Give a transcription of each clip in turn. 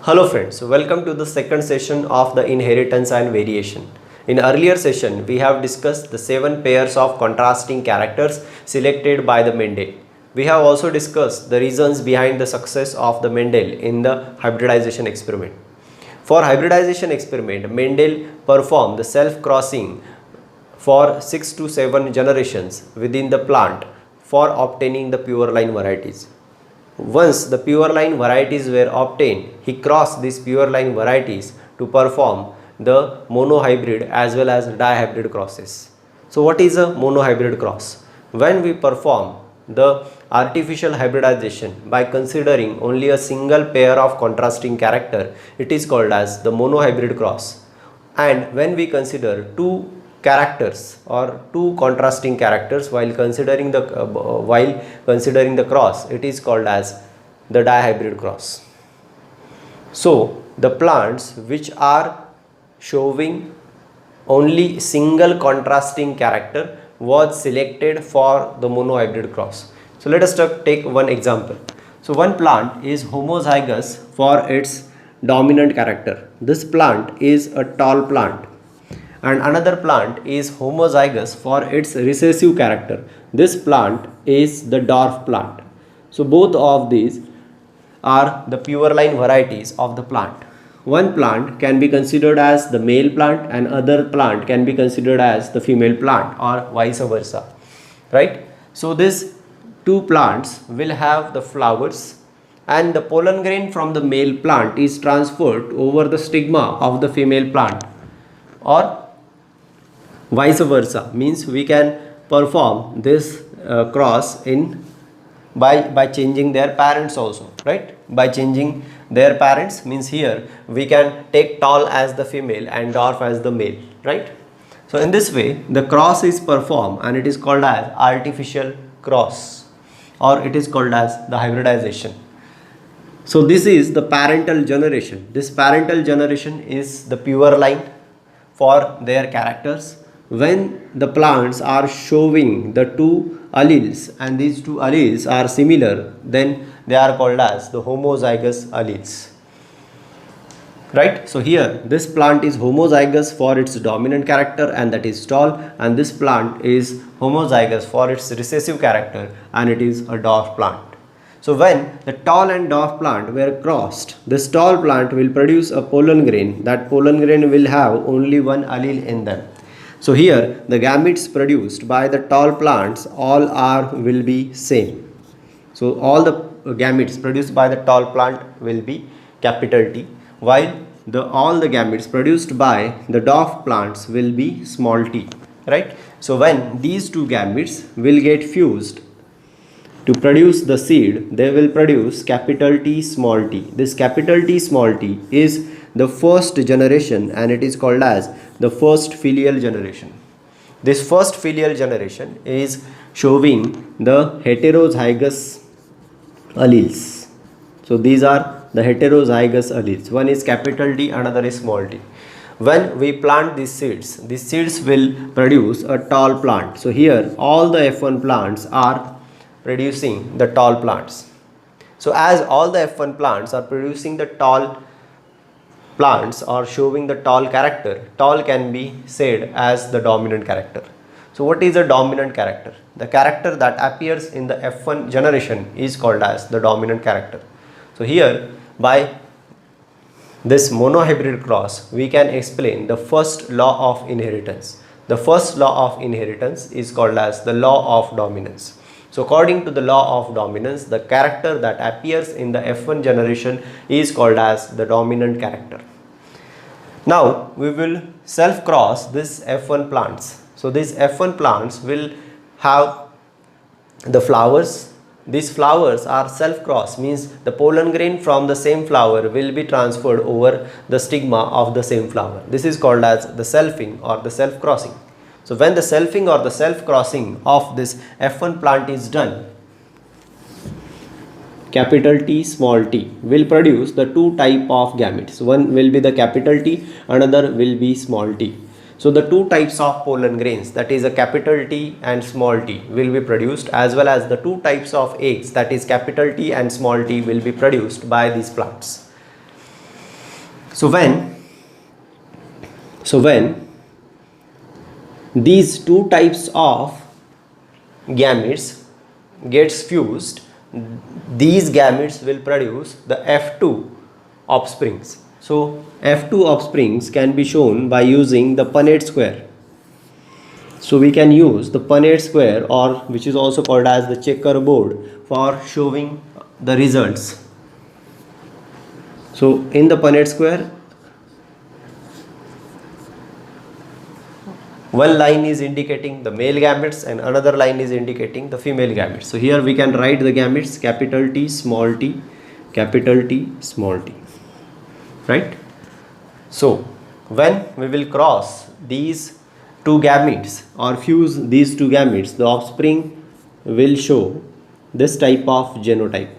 Hello friends, welcome to the second session of the inheritance and variation. In earlier session, we have discussed the 7 pairs of contrasting characters selected by the Mendel. We have also discussed the reasons behind the success of the Mendel in the hybridization experiment. For hybridization experiment, Mendel performed the self-crossing for 6 to 7 generations within the plant for obtaining the pure line varieties. Once the pure line varieties were obtained, he crossed these pure line varieties to perform the monohybrid as well as dihybrid crosses. So what is a monohybrid cross? When we perform the artificial hybridization by considering only a single pair of contrasting character, it is called as the monohybrid cross. And when we consider two characters or two contrasting characters while considering the cross, it is called as the dihybrid cross. So the plants which are showing only single contrasting character was selected for the monohybrid cross. So let us take one example. So one plant is homozygous for its dominant character. This plant is a tall plant. And another plant is homozygous for its recessive character. This plant is the dwarf plant. So both of these are the pure line varieties of the plant. One plant can be considered as the male plant and other plant can be considered as the female plant or vice versa, right? So these two plants will have the flowers and the pollen grain from the male plant is transferred over the stigma of the female plant, or vice versa, means we can perform this cross in by changing their parents also, right? By changing their parents means here we can take tall as the female and dwarf as the male, right? So in this way the cross is performed and it is called as artificial cross, or it is called as the hybridization. So this is the parental generation. This parental generation is the pure line for their characters. When the plants are showing the two alleles and these two alleles are similar, then they are called as the homozygous alleles, right? So here this plant is homozygous for its dominant character and that is tall, and this plant is homozygous for its recessive character and it is a dwarf plant. So when the tall and dwarf plant were crossed, this tall plant will produce a pollen grain. That pollen grain will have only one allele in them. So here the gametes produced by the tall plants will be same. So all the gametes produced by the tall plant will be capital T, while all the gametes produced by the dwarf plants will be small t, right? So when these two gametes will get fused to produce the seed, they will produce capital T small t. This capital T small t is the first generation and it is called as the first filial generation. This first filial generation is showing the heterozygous alleles. So these are the heterozygous alleles. One is capital T, another is small t. When we plant these seeds will produce a tall plant. So here all the F1 plants are producing the tall plants. So as all the F1 plants are producing the tall plants or showing the tall character, tall can be said as the dominant character. So what is a dominant character? The character that appears in the F1 generation is called as the dominant character. So here by this monohybrid cross we can explain the first law of inheritance. The first law of inheritance is called as the law of dominance. So according to the law of dominance, the character that appears in the F1 generation is called as the dominant character. Now we will self-cross these F1 plants. So these F1 plants will have the flowers. These flowers are self-cross, means the pollen grain from the same flower will be transferred over the stigma of the same flower. This is called as the selfing or the self-crossing. So when the selfing or the self-crossing of this F1 plant is done, capital T small t will produce the two type of gametes. One will be the capital T, another will be small t. So the two types of pollen grains, that is a capital T and small t, will be produced, as well as the two types of eggs, that is capital T and small t, will be produced by these plants. So when these two types of gametes gets fused, these gametes will produce the F2 offsprings. So F2 offsprings can be shown by using the Punnett square. So we can use the Punnett square, or which is also called as the checkerboard, for showing the results. So in the Punnett square, one line is indicating the male gametes and another line is indicating the female gametes. So here we can write the gametes capital T, small t, capital T, small t, right? So when we will cross these two gametes or fuse these two gametes, the offspring will show this type of genotype,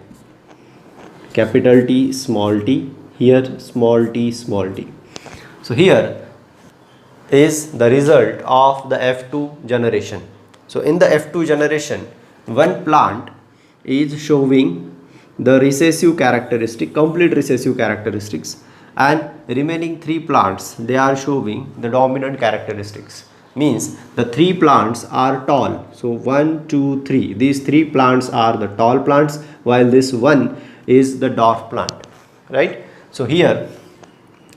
capital T, small t, here small t, small t. So here is the result of the F2 generation. So in the F2 generation, one plant is showing the recessive characteristic, complete recessive characteristics, and remaining three plants, they are showing the dominant characteristics. Means the three plants are tall. So 1, 2, 3. These three plants are the tall plants, while this one is the dwarf plant, right? So here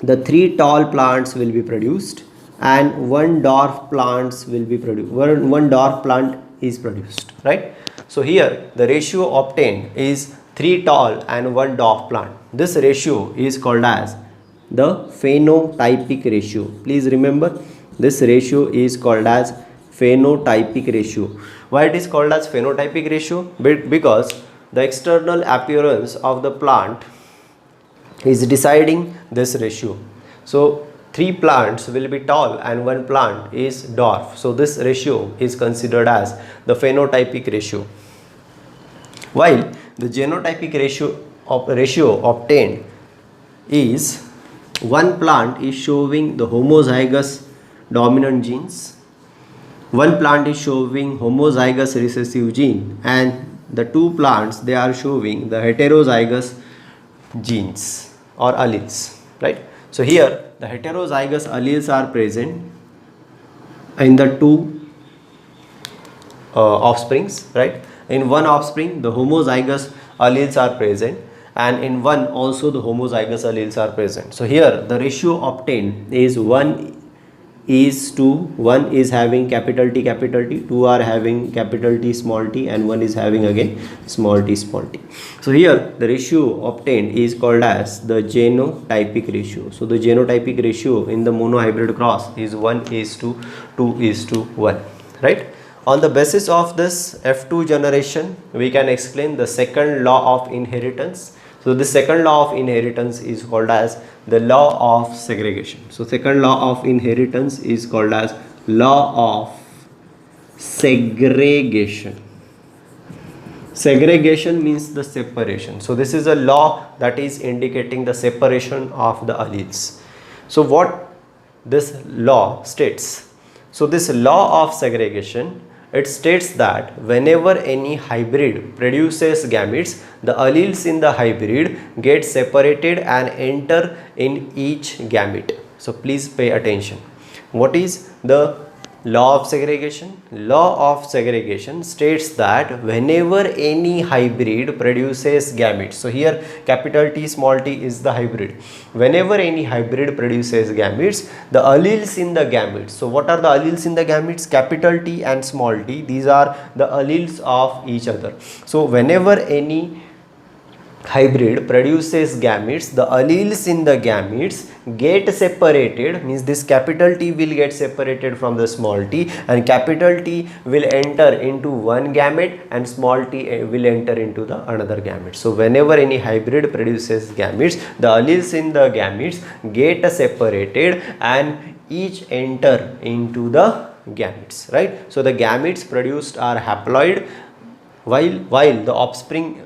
the three tall plants will be produced and one dwarf plants will be produced. One dwarf plant is produced, right? So here the ratio obtained is 3 tall and 1 dwarf plant. This ratio is called as the phenotypic ratio. Please remember, this ratio is called as phenotypic ratio. Why it is called as phenotypic ratio? Because the external appearance of the plant is deciding this ratio. So 3 plants will be tall and 1 plant is dwarf. So this ratio is considered as the phenotypic ratio. While the genotypic ratio obtained is one plant is showing the homozygous dominant genes, one plant is showing homozygous recessive gene, and the 2 plants, they are showing the heterozygous genes or alleles, right? So here the heterozygous alleles are present in the 2 offsprings, right? In one offspring the homozygous alleles are present, and in one also the homozygous alleles are present. So here the ratio obtained is 1 is to 1 is having capital T, 2 are having capital T, small t, and 1 is having again small t, small t. So here the ratio obtained is called as the genotypic ratio. So the genotypic ratio in the monohybrid cross is 1 is to 2 is to 1, right? On the basis of this F2 generation, we can explain the second law of inheritance. So the second law of inheritance is called as the law of segregation. So second law of inheritance is called as law of segregation. Segregation means the separation. So this is a law that is indicating the separation of the alleles. So what this law states? So this law of segregation, it states that whenever any hybrid produces gametes, the alleles in the hybrid get separated and enter in each gamete. So please pay attention. What is the law of segregation? Law of segregation states that whenever any hybrid produces gametes, so here capital T, small t is the hybrid. Whenever any hybrid produces gametes, the alleles in the gametes, so what are the alleles in the gametes? Capital T and small t, these are the alleles of each other. So whenever any hybrid produces gametes, the alleles in the gametes get separated, means this capital T will get separated from the small t, and capital T will enter into one gamete and small t will enter into the another gamete. So whenever any hybrid produces gametes, the alleles in the gametes get separated and each enter into the gametes, right? So the gametes produced are haploid, while the offspring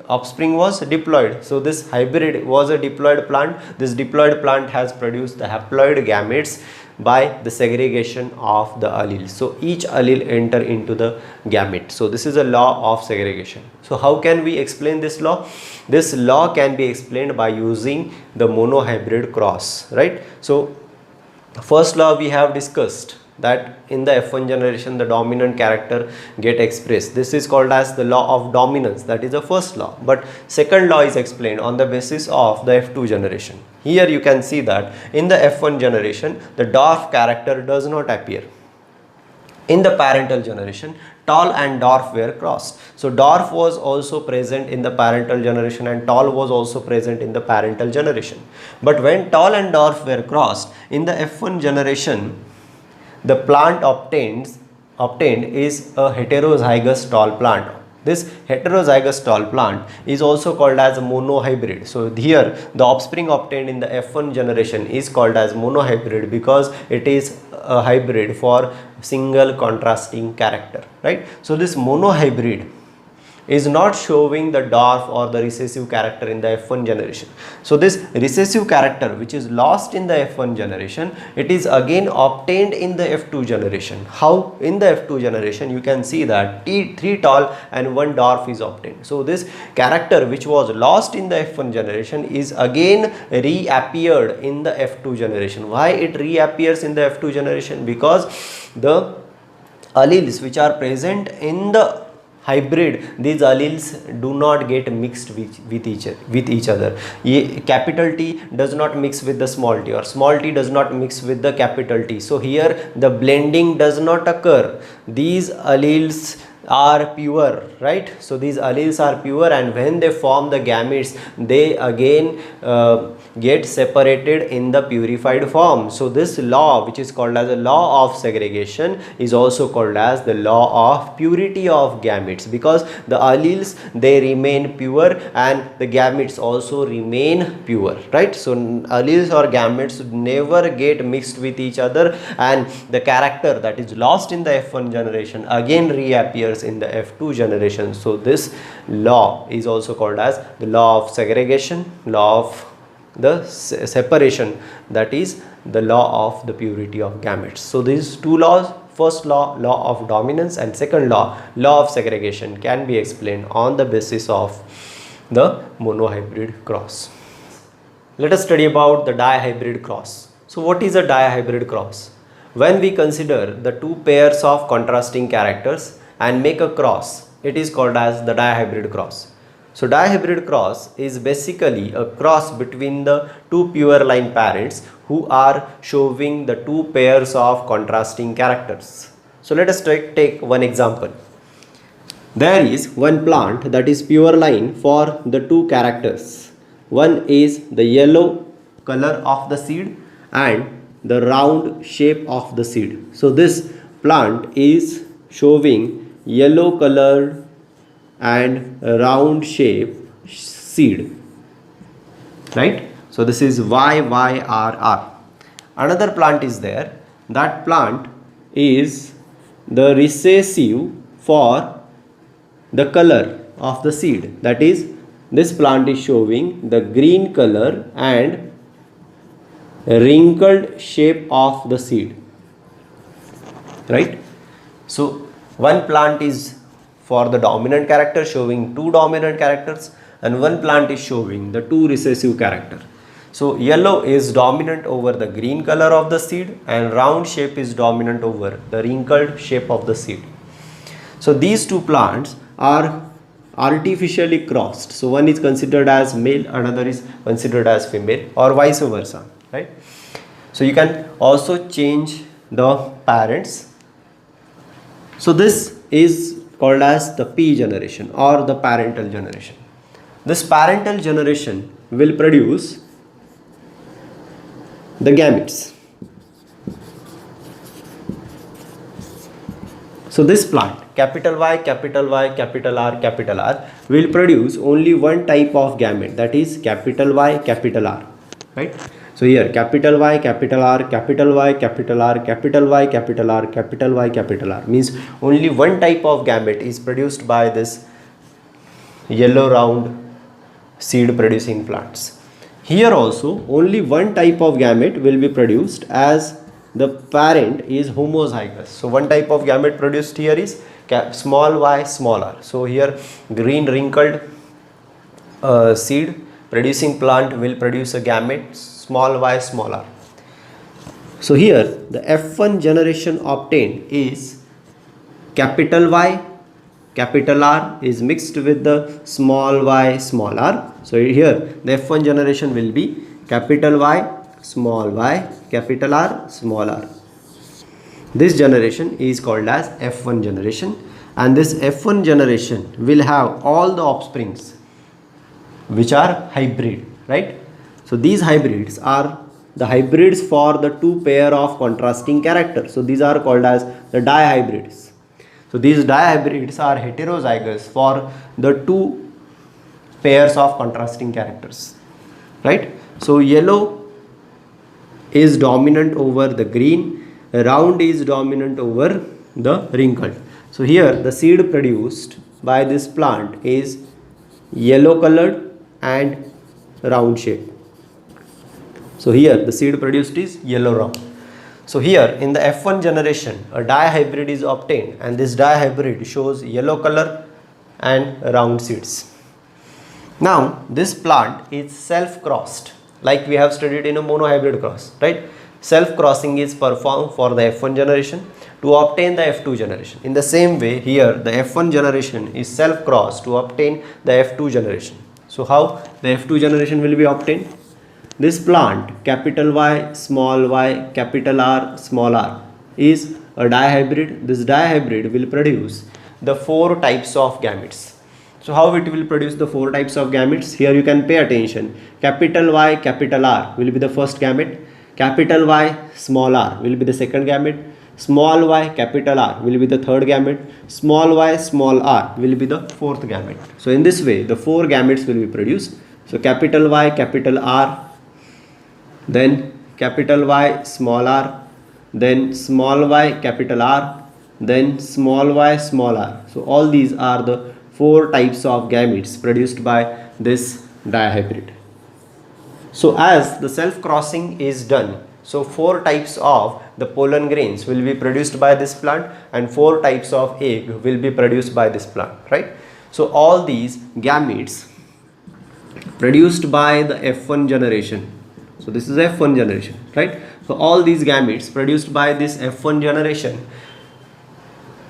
was diploid. So this hybrid was a diploid plant. This diploid plant has produced the haploid gametes, by the segregation of the alleles. So each allele enter into the gamete. So this is a law of segregation. So how can we explain this law? This law can be explained by using the monohybrid cross, right? So first law we have discussed that in the F1 generation the dominant character get expressed. This is called as the law of dominance. That is the first law. But second law is explained on the basis of the F2 generation. Here you can see that in the F1 generation the dwarf character does not appear. In the parental generation, tall and dwarf were crossed. So dwarf was also present in the parental generation and tall was also present in the parental generation. But when tall and dwarf were crossed in the F1 generation, the plant obtained is a heterozygous tall plant. This heterozygous tall plant is also called as a monohybrid. So here the offspring obtained in the F1 generation is called as monohybrid because it is a hybrid for single contrasting character, right? So this monohybrid is not showing the dwarf or the recessive character in the F1 generation. So this recessive character which is lost in the F1 generation, it is again obtained in the F2 generation. How? In the F2 generation you can see that 3 tall and 1 dwarf is obtained. So this character which was lost in the F1 generation is again reappeared in the F2 generation. Why it reappears in the F2 generation? Because the alleles which are present in the hybrid, these alleles do not get mixed with each other. Capital T does not mix with the small t, or small t does not mix with the capital T. So here the blending does not occur. These alleles are pure, right? So these alleles are pure, and when they form the gametes, they again get separated in the purified form. So this law, which is called as a law of segregation, is also called as the law of purity of gametes, because the alleles, they remain pure and the gametes also remain pure, right? So alleles or gametes never get mixed with each other, and the character that is lost in the F1 generation again reappears in the F2 generation. So this law is also called as the law of segregation, law of the separation, that is the law of the purity of gametes. So these two laws, first law, law of dominance, and second law, law of segregation, can be explained on the basis of the monohybrid cross. Let us study about the dihybrid cross. So what is a dihybrid cross? When we consider the two pairs of contrasting characters and make a cross, it is called as the dihybrid cross. So dihybrid cross is basically a cross between the two pure line parents who are showing the two pairs of contrasting characters. So let us take one example. There is one plant that is pure line for the two characters. One is the yellow color of the seed and the round shape of the seed. So this plant is showing yellow colored and round shape seed, right? So this is YYRR. Another plant is there. That plant is the recessive for the color of the seed. That is, this plant is showing the green color and wrinkled shape of the seed, right? So one plant is for the dominant character, showing two dominant characters, and one plant is showing the two recessive character. So yellow is dominant over the green color of the seed, and round shape is dominant over the wrinkled shape of the seed. So these two plants are artificially crossed. So one is considered as male, another is considered as female, or vice versa, right? So you can also change the parents. So this is called as the P generation or the parental generation. This parental generation will produce the gametes. So this plant, capital Y, capital Y, capital R, will produce only one type of gamete, that is capital Y, capital R, right? So here capital Y, capital R, capital Y, capital R, capital Y, capital R, capital Y, capital R, means only one type of gamete is produced by this yellow round seed producing plants. Here also only one type of gamete will be produced, as the parent is homozygous. So one type of gamete produced here is small y small r. So here green wrinkled seed producing plant will produce a gamete small y small r. So here the F1 generation obtained is capital Y, capital R is mixed with the small y small r. So here the F1 generation will be capital Y, small y, capital R, small r. This generation is called as F1 generation, and this F1 generation will have all the offsprings which are hybrid, right? So these hybrids are the hybrids for the two pair of contrasting characters. So these are called as the dihybrids. So these dihybrids are heterozygous for the two pairs of contrasting characters, right? So yellow is dominant over the green, round is dominant over the wrinkled. So here the seed produced by this plant is yellow colored and round shape. So here the seed produced is yellow round. So here in the F1 generation a dihybrid is obtained, and this dihybrid shows yellow color and round seeds. Now this plant is self-crossed, like we have studied in a monohybrid cross, right? Self-crossing is performed for the F1 generation to obtain the F2 generation. In the same way here the F1 generation is self-crossed to obtain the F2 generation. So how the F2 generation will be obtained? This plant capital Y, small y, capital R, small r is a dihybrid. This dihybrid will produce the four types of gametes. So how it will produce the four types of gametes? Here you can pay attention. Capital Y, capital R will be the first gamete. Capital Y, small r will be the second gamete. Small y, capital R will be the third gamete. Small y, small r will be the fourth gamete. So in this way the four gametes will be produced. So capital Y, capital R, then capital Y, small r, then small y, capital R, then small y, small r. So all these are the four types of gametes produced by this dihybrid. So as the self-crossing is done, so four types of the pollen grains will be produced by this plant and four types of egg will be produced by this plant, right? So all these gametes produced by the F1 generation. So this is F1 generation, right? So all these gametes produced by this F1 generation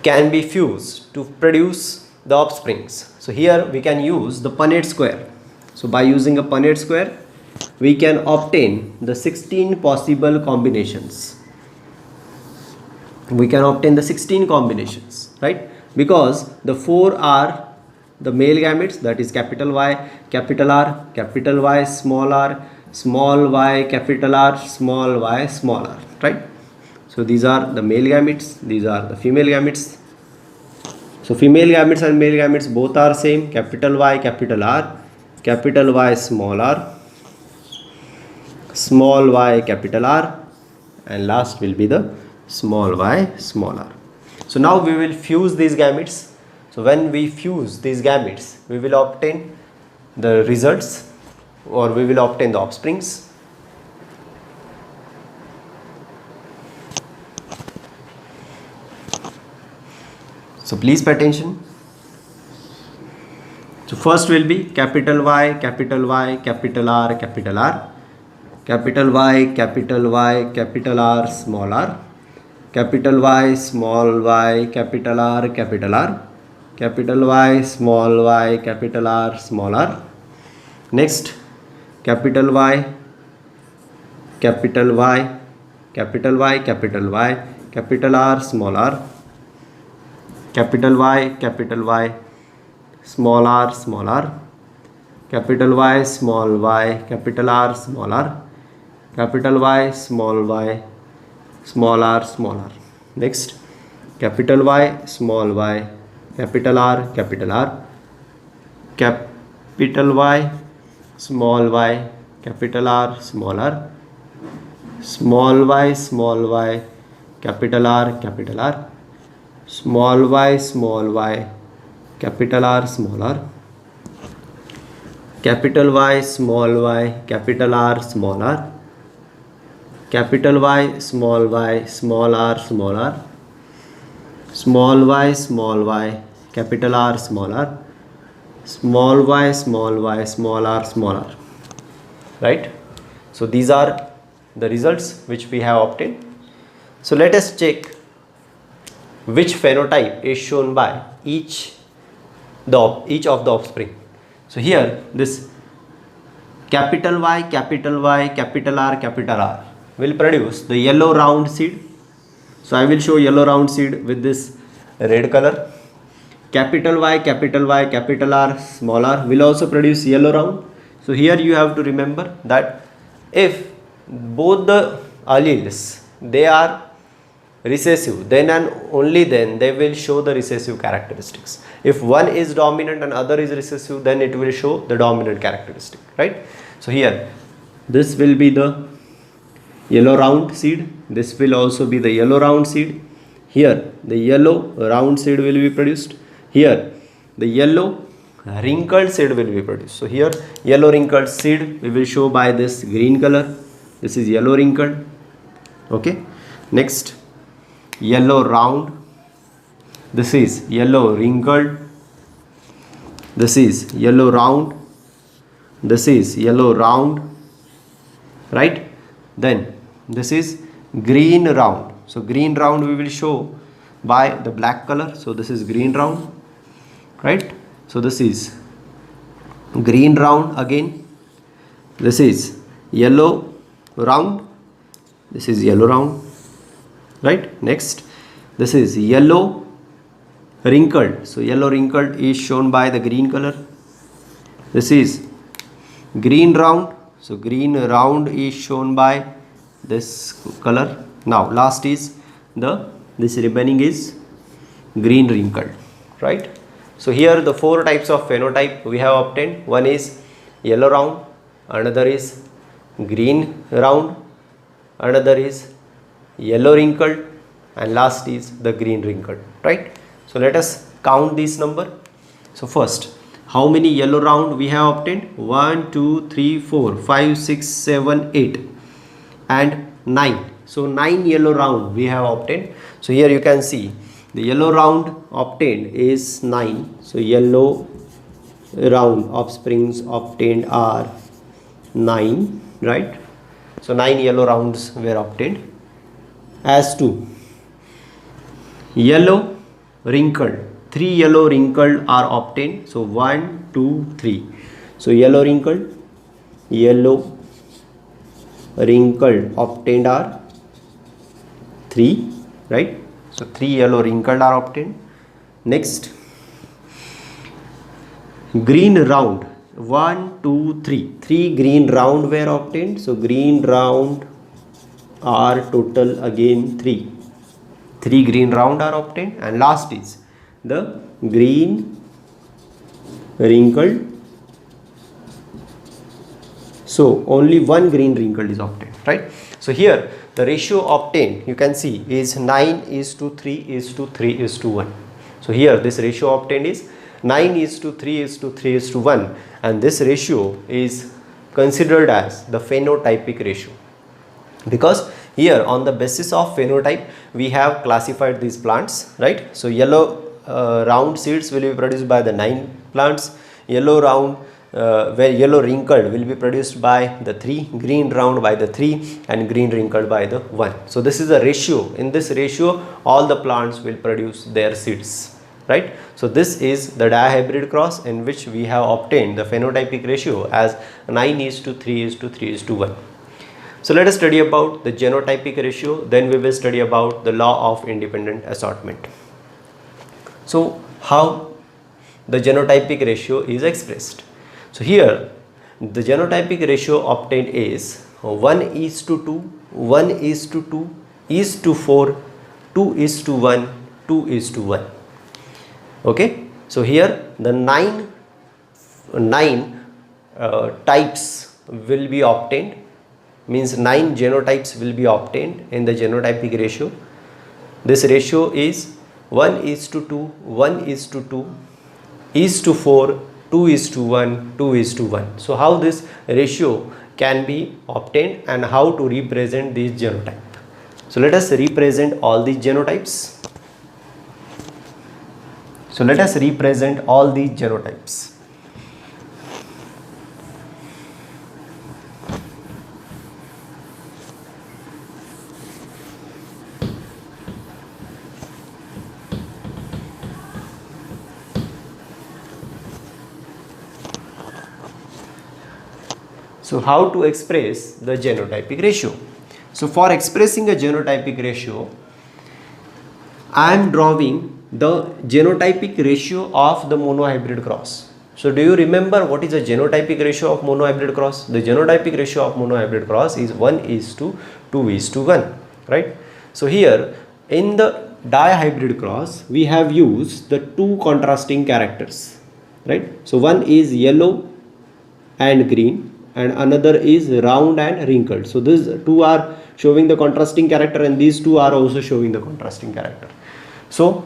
can be fused to produce the offsprings. So here we can use the Punnett square. So by using a Punnett square we can obtain the 16 possible combinations. We can obtain the 16 combinations, right? Because the four are the male gametes, that is capital Y, capital R, capital Y, small r, small y, capital R, small y, small r, right? So these are the male gametes, these are the female gametes. So female gametes and male gametes both are same, capital Y, capital R, capital Y, small r, small y, capital R, and last will be the small y, small r. So now we will fuse these gametes. So when we fuse these gametes we will obtain the results, or we will obtain the offsprings. So please pay attention. So first will be capital Y, capital Y, capital R, capital R, capital Y, capital Y, capital R, small r, capital Y, small y, capital R, capital R, capital Y, small y, capital R, small r. Next capital Y, capital Y, capital Y, capital Y, capital R, small r, capital Y, small r, small r, capital Y, small y, capital R, small r, capital Y, small y, small r, small r. Next capital Y, small y, capital R, capital R, capital Y, small y, capital R, small r, small y, capital R, capital R, small y, capital R, small r, capital Y, small y, capital R, small r, capital Y, small r, small r, small y, capital R, small r, small y, small r, right? So these are the results which we have obtained. So let us check which phenotype is shown by each of the offspring. So here this capital Y, capital R will produce the yellow round seed. So I will show yellow round seed with this red color. Capital Y, capital R, small r will also produce yellow round. So here you have to remember that if both the alleles they are recessive, then and only then they will show the recessive characteristics. If one is dominant and other is recessive, then it will show the dominant characteristic, right? So here this will be the yellow round seed, this will also be the yellow round seed. Here the yellow round seed will be produced, here the yellow wrinkled seed will be produced. So here yellow wrinkled seed we will show by this green color. This is yellow wrinkled. Okay, next yellow round, this is yellow wrinkled, this is yellow round, this is yellow round, right? Then this is green round. So green round we will show by the black color. So this is green round, right? So this is green round again, this is yellow round, this is yellow round, right? Next this is yellow wrinkled. So yellow wrinkled is shown by the green color. This is green round. So green round is shown by this color. Now last is this remaining is green wrinkled, right? So here the four types of phenotype we have obtained. One is yellow round, another is green round, another is yellow wrinkled, and last is the green wrinkled, right? So let us count this number. So first, how many yellow round we have obtained? 1 2 3 4 5 6 7 8 and 9. So 9 yellow round we have obtained. So here you can see the yellow round obtained is 9. So yellow round offsprings obtained are 9, right? So 9 yellow rounds were obtained. As to yellow wrinkled, 3 yellow wrinkled are obtained. So 1 2 3. So yellow wrinkled obtained are 3, right? So 3 yellow wrinkled are obtained. Next, green round, 1 2 3. 3 green round were obtained. So green round are total again 3. 3 green round are obtained, and last is the green wrinkled. So only 1 green wrinkled is obtained, right? So here the ratio obtained you can see is 9:3:3:1. So here this ratio obtained is 9:3:3:1, and this ratio is considered as the phenotypic ratio, because here on the basis of phenotype we have classified these plants, right? So yellow round seeds will be produced by the 9 plants, yellow round where yellow wrinkled will be produced by the 3, green round by the 3, and green wrinkled by the 1. So this is a ratio. In this ratio all the plants will produce their seeds, right? So this is the dihybrid cross in which we have obtained the phenotypic ratio as 9:3:3:1. So let us study about the genotypic ratio, then we will study about the law of independent assortment. So how the genotypic ratio is expressed? So here the genotypic ratio obtained is 1:2, 1:2, 4, 2:1, 2:1. Okay, so here the nine types will be obtained, means 9 genotypes will be obtained in the genotypic ratio. This ratio is 1:2, 1:2, 4, 2:1, 2:1. So how this ratio can be obtained and how to represent these genotype. So let us represent all these genotypes. So let us represent all these genotypes. So how to express the genotypic ratio? So for expressing a genotypic ratio, I am drawing the genotypic ratio of the monohybrid cross. So do you remember what is the genotypic ratio of monohybrid cross? The genotypic ratio of monohybrid cross is 1:2:1, right? So here in the dihybrid cross, we have used the two contrasting characters, right? So one is yellow and green and another is round and wrinkled. So these two are showing the contrasting character and these two are also showing the contrasting character. So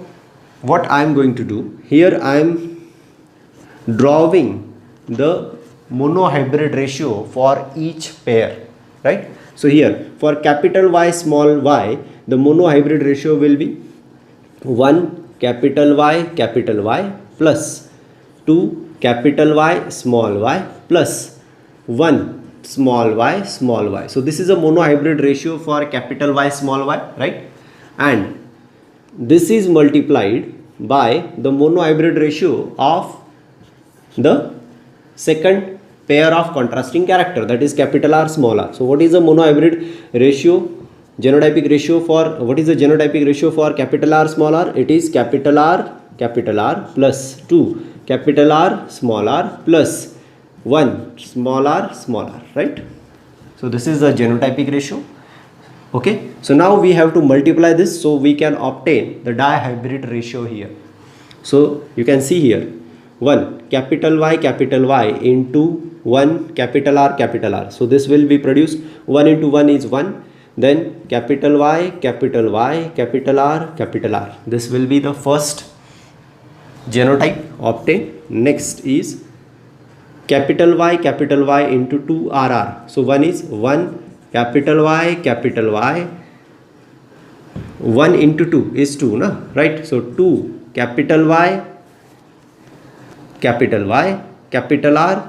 what I am going to do here, I am drawing the monohybrid ratio for each pair, right? So here for capital Y small y, the monohybrid ratio will be 1 capital Y plus 2 capital Y small y plus 1 small y small y. So this is a monohybrid ratio for capital Y small y, right? And this is multiplied by the monohybrid ratio of the second pair of contrasting character, that is capital R small r. So what is the monohybrid ratio, genotypic ratio for, what is the genotypic ratio for capital R small r? It is capital R plus 2 capital R small r plus 1 small r, right? So this is the genotypic ratio. Okay, so now we have to multiply this so we can obtain the dihybrid ratio here. So you can see here 1 capital Y into 1 capital R. So this will be produced, 1 into 1 is 1, then capital Y, capital R. This will be the first genotype obtained. Next is capital Y into 2 RR. So one is 1 capital Y, 1 into 2 is 2, na? Right? So 2 capital Y, capital R,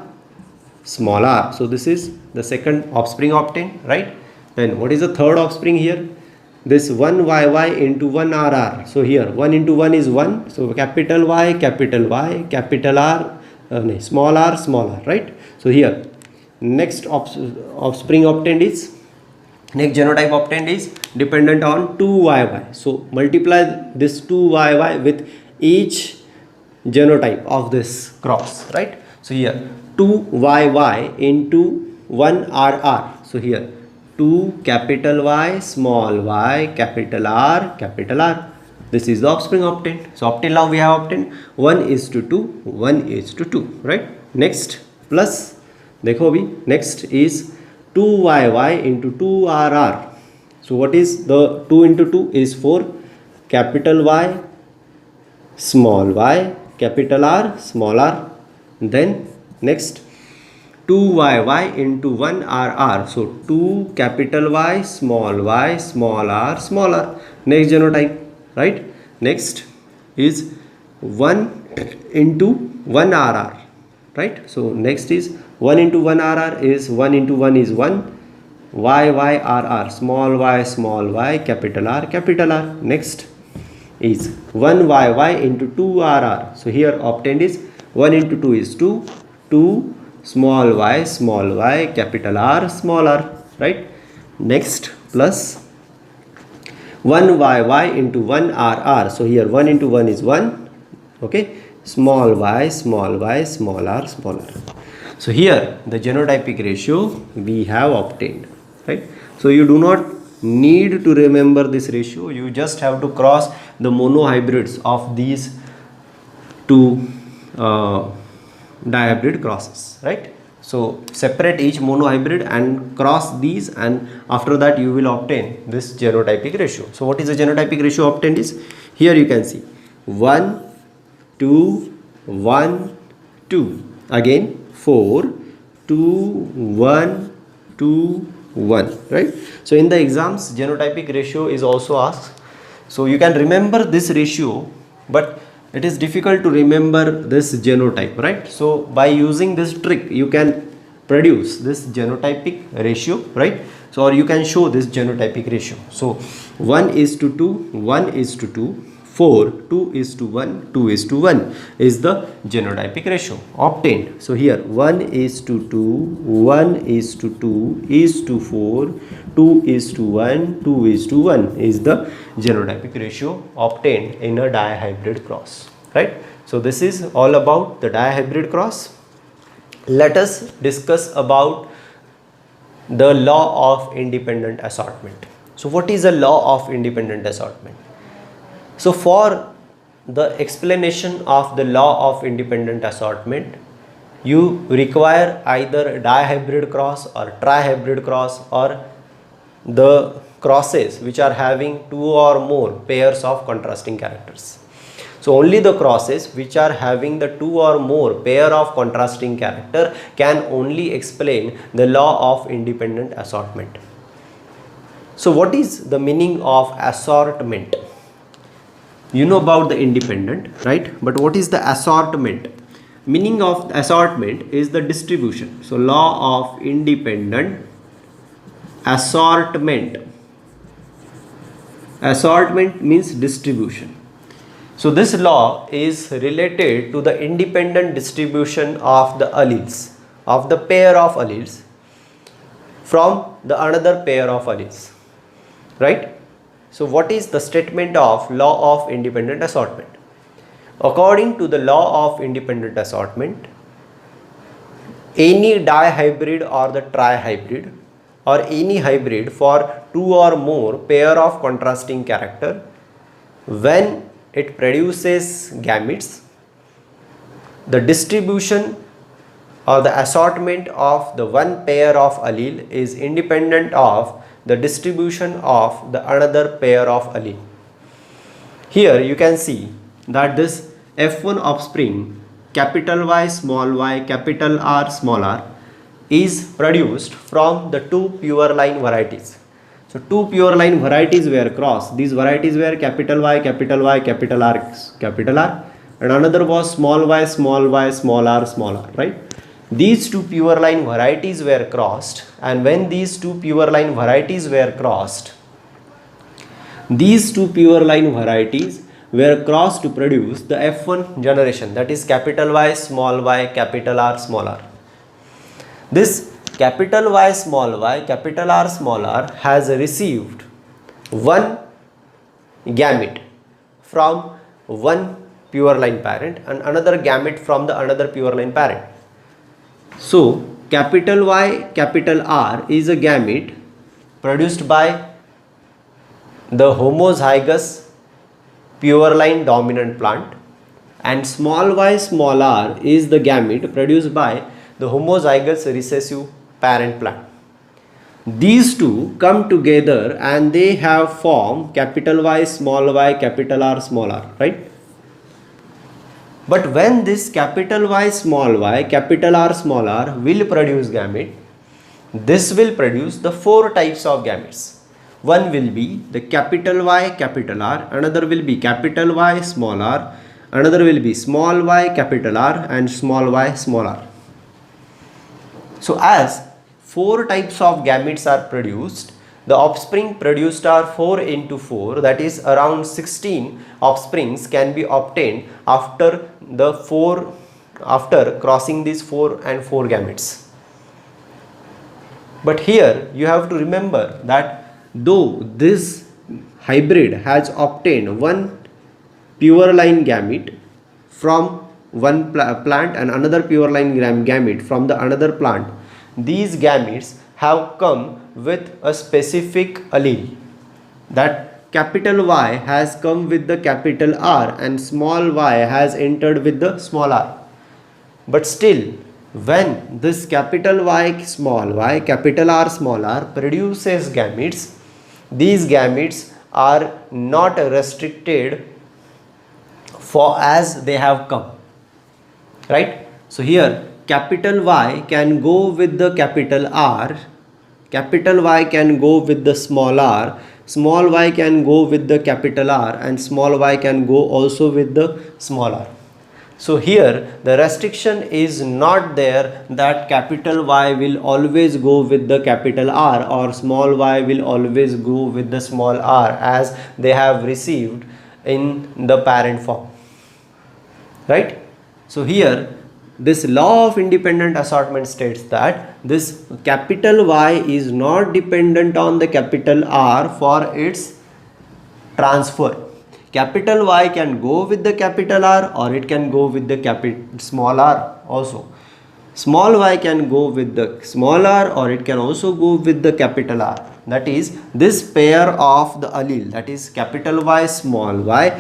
small r. So this is the second offspring obtained, right? Then what is the third offspring here? This 1 YY into 1 RR. So here 1 into 1 is 1. So capital Y, capital R, small r, right? So here next offspring obtained is, next genotype obtained is dependent on 2YY. So multiply this 2YY with each genotype of this cross, right? So here 2YY into 1RR. So here 2 capital Y, small y, capital R. This is the offspring obtained. So up till now we have obtained 1:2, right? Next plus, देखो अभी next is 2YY into 2RR. So what is the 2 into 2 is 4 capital Y, small y, capital R, small r. Then next 2YY into 1RR. So 2 capital Y, small r. Next genotype, right? Next is 1 into 1RR, right? So next is 1 into 1RR is 1 into 1 is 1, YYRR, small y, capital R. Next is 1YY into 2RR. So here obtained is 1 into 2 is 2, 2 small y, capital R, right? Next plus 1YY into 1RR. So here 1 into 1 is 1, okay, small y, small r. So here the genotypic ratio we have obtained, right? So you do not need to remember this ratio, you just have to cross the monohybrids of these two dihybrid crosses, right? So separate each monohybrid and cross these, and after that you will obtain this genotypic ratio. So what is the genotypic ratio obtained is, here you can see 1 2 1 2, again 4 2 1 2, 1, right? So in the exams, genotypic ratio is also asked. So you can remember this ratio, but it is difficult to remember this genotype, right? So by using this trick, you can produce this genotypic ratio, right? So or you can show this genotypic ratio. So 1 is to 2, 1 is to 2, 4, 2 is to 1, 2 is to 1 is the genotypic ratio obtained. So here 1 is to 2, 1 is to 2 is to 4, 2 is to 1, 2 is to 1 is the genotypic ratio obtained in a dihybrid cross, right? So this is all about the dihybrid cross. Let us discuss about the law of independent assortment. So what is a law of independent assortment? So for the explanation of the law of independent assortment, you require either dihybrid cross or trihybrid cross or the crosses which are having 2 or more pairs of contrasting characters. So only the crosses which are having the 2 or more pair of contrasting character can only explain the law of independent assortment. So what is the meaning of assortment? You know about the independent, right? But what is the assortment? Meaning of assortment is the distribution. So law of independent assortment. Assortment means distribution. So this law is related to the independent distribution of the alleles, of the pair of alleles from the another pair of alleles, right? So what is the statement of law of independent assortment? According to the law of independent assortment, any dihybrid or the trihybrid or any hybrid for 2 or more pair of contrasting character, when it produces gametes, the distribution or the assortment of the one pair of allele is independent of the distribution of the another pair of allele. Here you can see that this F1 offspring capital Y, small y, capital R, small r is produced from the 2 pure line varieties. So 2 pure line varieties were crossed. These varieties were capital Y, capital Y, capital R, capital R, and another was small y, small y, small r, right? These 2 pure line varieties were crossed, and when these 2 pure line varieties were crossed, these 2 pure line varieties were crossed to produce the F1 generation, that is capital Y, capital R, small r. This capital Y, capital R, small r has received one gamete from one pure line parent and another gamete from the another pure line parent. So capital Y, capital R is a gamete produced by the homozygous pure line dominant plant, and small y, small r is the gamete produced by the homozygous recessive parent plant. These two come together and they have formed capital Y, capital R, small r, right? But when this capital Y, capital R, small r will produce gamete, this will produce the 4 types of gametes. One will be the capital Y, capital R, another will be capital Y, small r, another will be small y, capital R, and small y, small r. So as 4 types of gametes are produced, the offspring produced are 4 into 4, that is around 16 offsprings can be obtained after crossing these 4 and 4 gametes. But here you have to remember that though this hybrid has obtained one pure line gamete from one plant and another pure line gamete from the another plant, these gametes have come with a specific allele. That capital Y has come with the capital R and small y has entered with the small r. But still, when this capital Y, capital R, small r produces gametes, these gametes are not restricted for as they have come, right? So here capital Y can go with the capital R capital Y can go with the small r, small y can go with the capital R, and small y can go also with the small r. So here the restriction is not there that capital Y will always go with the capital R or small y will always go with the small r, as they have received in the parent form, right? So here this law of independent assortment states that this capital Y is not dependent on the capital R for its transfer. Capital Y can go with the capital R or it can go with the small r also. Small y can go with the small r or it can also go with the capital R. That is, this pair of the allele, that is capital Y small y,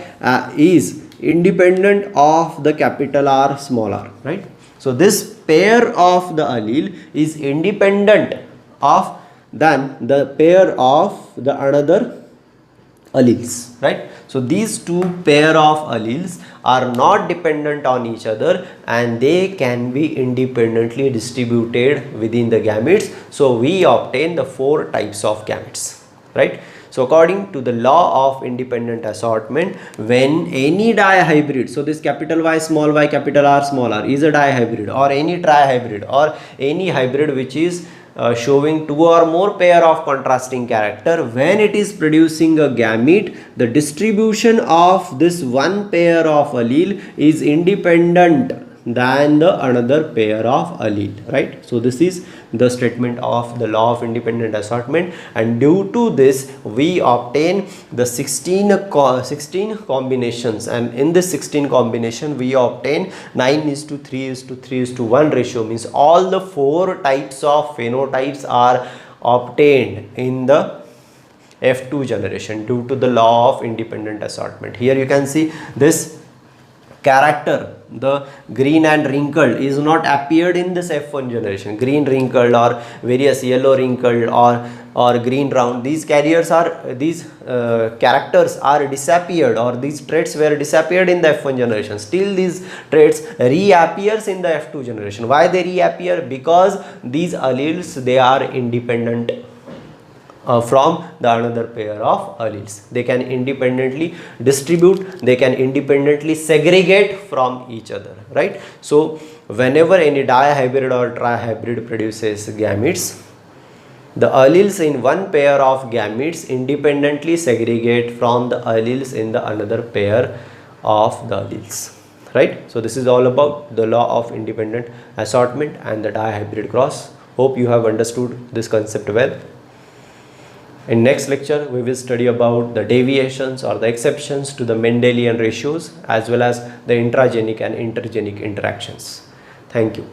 is independent of the capital R small r, right? So this pair of the allele is independent of than the pair of the another alleles, right? So these two pair of alleles are not dependent on each other and they can be independently distributed within the gametes. So we obtain the 4 types of gametes, right? So according to the law of independent assortment, when any dihybrid, so this capital Y small y capital R small r is a dihybrid or any trihybrid or any hybrid which is showing 2 or more pair of contrasting character, when it is producing a gamete, the distribution of this one pair of allele is independent than the another pair of allele, right? So this is the statement of the law of independent assortment, and due to this we obtain the 16 combinations, and in this 16 combination we obtain 9:3:3:1 ratio, means all the 4 types of phenotypes are obtained in the F2 generation due to the law of independent assortment. Here you can see this character, the green and wrinkled, is not appeared in this F1 generation. Green wrinkled or various yellow wrinkled or green round, these carriers are, these characters are disappeared, or these traits were disappeared in the F1 generation. Still these traits reappears in the F2 generation. Why they reappear? Because these alleles, they are independent from the another pair of alleles. They can independently distribute, they can independently segregate from each other, right? So whenever any dihybrid or trihybrid produces gametes, the alleles in one pair of gametes independently segregate from the alleles in the another pair of the alleles, right? So this is all about the law of independent assortment and the dihybrid cross. Hope you have understood this concept well. In next lecture, we will study about the deviations or the exceptions to the Mendelian ratios, as well as the intragenic and intergenic interactions. Thank you.